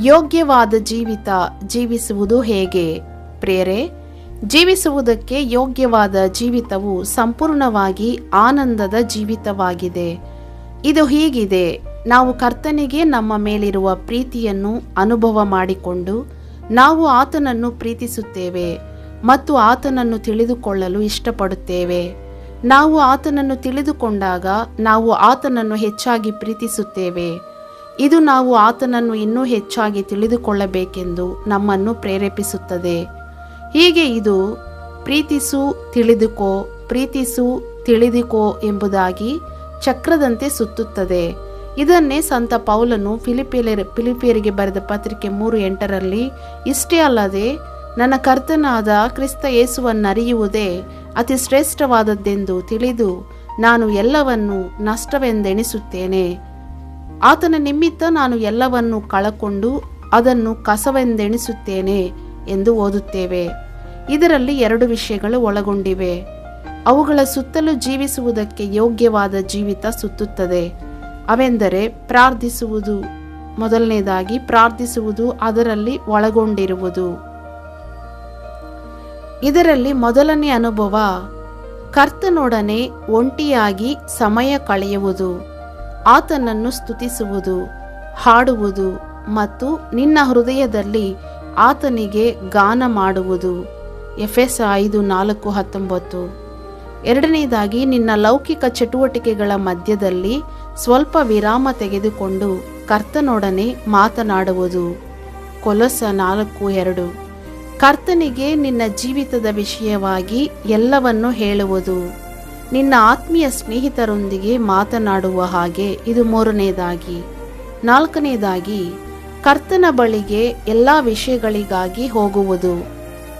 ಯೋಗ್ಯವಾದ ಜೀವಿತ ಜೀವಿಸುವುದು ಹೇಗೆ? ಪ್ರಿಯರೇ, ಜೀವಿಸುವುದಕ್ಕೆ ಯೋಗ್ಯವಾದ ಜೀವಿತವು ಸಂಪೂರ್ಣವಾಗಿ ಆನಂದದ ಜೀವಿತವಾಗಿದೆ. ಇದು ಹೀಗಿದೆ: ನಾವು ಕರ್ತನಿಗೆ ನಮ್ಮ ಮೇಲಿರುವ ಪ್ರೀತಿಯನ್ನು ಅನುಭವ ಮಾಡಿಕೊಂಡು ನಾವು ಆತನನ್ನು ಪ್ರೀತಿಸುತ್ತೇವೆ ಮತ್ತು ಆತನನ್ನು ತಿಳಿದುಕೊಳ್ಳಲು ಇಷ್ಟಪಡುತ್ತೇವೆ. ನಾವು ಆತನನ್ನು ತಿಳಿದುಕೊಂಡಾಗ ನಾವು ಆತನನ್ನು ಹೆಚ್ಚಾಗಿ ಪ್ರೀತಿಸುತ್ತೇವೆ. ಇದು ನಾವು ಆತನನ್ನು ಇನ್ನೂ ಹೆಚ್ಚಾಗಿ ತಿಳಿದುಕೊಳ್ಳಬೇಕೆಂದು ನಮ್ಮನ್ನು ಪ್ರೇರೇಪಿಸುತ್ತದೆ. ಹೀಗೆ ಇದು ಪ್ರೀತಿಸು ತಿಳಿದುಕೋ, ಪ್ರೀತಿಸು ತಿಳಿದುಕೋ ಎಂಬುದಾಗಿ ಚಕ್ರದಂತೆ ಸುತ್ತುತ್ತದೆ. ಇದನ್ನೇ ಸಂತ ಪೌಲನು ಫಿಲಿಪಿಯರಿಗೆ ಬರೆದ ಪತ್ರಿಕೆ 3:8 ಇಷ್ಟೇ ಅಲ್ಲದೆ ನನ್ನ ಕರ್ತನಾದ ಕ್ರಿಸ್ತ ಯೇಸುವನ್ನರಿಯುವುದೇ ಅತಿ ಶ್ರೇಷ್ಠವಾದದ್ದೆಂದು ತಿಳಿದು ನಾನು ಎಲ್ಲವನ್ನೂ ನಷ್ಟವೆಂದೆಣಿಸುತ್ತೇನೆ. ಆತನ ನಿಮಿತ್ತ ನಾನು ಎಲ್ಲವನ್ನೂ ಕಳಕೊಂಡು ಅದನ್ನು ಕಸವೆಂದೆಣಿಸುತ್ತೇನೆ ಎಂದು ಓದುತ್ತೇವೆ. ಇದರಲ್ಲಿ 2 ವಿಷಯಗಳು ಒಳಗೊಂಡಿವೆ. ಅವುಗಳ ಸುತ್ತಲೂ ಜೀವಿಸುವುದಕ್ಕೆ ಯೋಗ್ಯವಾದ ಜೀವಿತ ಸುತ್ತುತ್ತದೆ. ಅವೆಂದರೆ ಪ್ರಾರ್ಥಿಸುವುದು. ಮೊದಲನೇದಾಗಿ ಪ್ರಾರ್ಥಿಸುವುದು ಅದರಲ್ಲಿ ಒಳಗೊಂಡಿರುವುದು. ಇದರಲ್ಲಿ ಮೊದಲನೇ ಅನುಭವ ಕರ್ತನೊಡನೆ ಒಂಟಿಯಾಗಿ ಸಮಯ ಕಳೆಯುವುದು, ಆತನನ್ನು ಸ್ತುತಿಸುವುದು, ಹಾಡುವುದು ಮತ್ತು ನಿನ್ನ ಹೃದಯದಲ್ಲಿ ಆತನಿಗೆ ಗಾನ ಮಾಡುವುದು. ಎಫೆಸ 5:4-19. ಎರಡನೇದಾಗಿ ನಿನ್ನ ಲೌಕಿಕ ಚಟುವಟಿಕೆಗಳ ಮಧ್ಯದಲ್ಲಿ ಸ್ವಲ್ಪ ವಿರಾಮ ತೆಗೆದುಕೊಂಡು ಕರ್ತನೊಡನೆ ಮಾತನಾಡುವುದು. ಕೊಲೊಸ 4:2. ಕರ್ತನಿಗೆ ನಿನ್ನ ಜೀವಿತದ ವಿಷಯವಾಗಿ ಎಲ್ಲವನ್ನು ಹೇಳುವುದು. ನಿನ್ನ ಆತ್ಮೀಯ ಸ್ನೇಹಿತರೊಂದಿಗೆ ಮಾತನಾಡುವ ಹಾಗೆ. ಇದು 3ನೇದಾಗಿ. 4ನೇದಾಗಿ ಕರ್ತನ ಬಳಿಗೆ ಎಲ್ಲ ವಿಷಯಗಳಿಗಾಗಿ ಹೋಗುವುದು.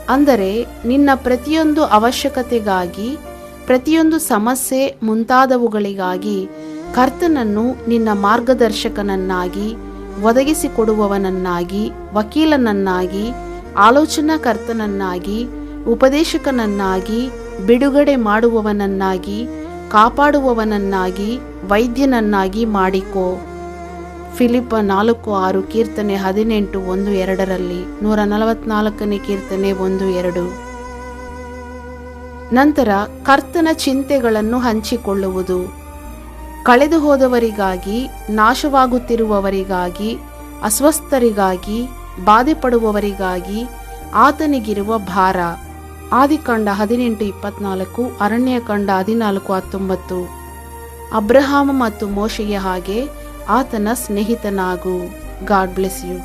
ಅಂದರೆ ನಿನ್ನ ಪ್ರತಿಯೊಂದು ಅವಶ್ಯಕತೆಗಾಗಿ, ಪ್ರತಿಯೊಂದು ಸಮಸ್ಯೆ ಮುಂತಾದವುಗಳಿಗಾಗಿ ಕರ್ತನನ್ನು ನಿನ್ನ ಮಾರ್ಗದರ್ಶಕನನ್ನಾಗಿ, ಒದಗಿಸಿಕೊಡುವವನನ್ನಾಗಿ, ವಕೀಲನನ್ನಾಗಿ, ಆಲೋಚನಾಕರ್ತನನ್ನಾಗಿ, ಉಪದೇಶಕನನ್ನಾಗಿ, ಬಿಡುಗಡೆ ಮಾಡುವವನನ್ನಾಗಿ, ಕಾಪಾಡುವವನನ್ನಾಗಿ, ವೈದ್ಯನನ್ನಾಗಿ ಮಾಡಿಕೋ. ಫಿಲಿಪ್ಪ 4:6, ಕೀರ್ತನೆ 18:1-2, 144ನೇ ಕೀರ್ತನೆ 1-2. ನಂತರ ಕರ್ತನ ಚಿಂತೆಗಳನ್ನು ಹಂಚಿಕೊಳ್ಳುವುದು. ಕಳೆದು ಹೋದವರಿಗಾಗಿ, ನಾಶವಾಗುತ್ತಿರುವವರಿಗಾಗಿ, ಅಸ್ವಸ್ಥರಿಗಾಗಿ, ಬಾಧೆಪಡುವವರಿಗಾಗಿ ಆತನಿಗಿರುವ ಭಾರ. ಆದಿಕಾಂಡ 18:24, ಅರಣ್ಯಕಾಂಡ 14:19. ಅಬ್ರಹಾಮ ಮತ್ತು ಮೋಶೆಯ ಹಾಗೆ ಆತನ ಸ್ನೇಹಿತನಾಗು. God bless you.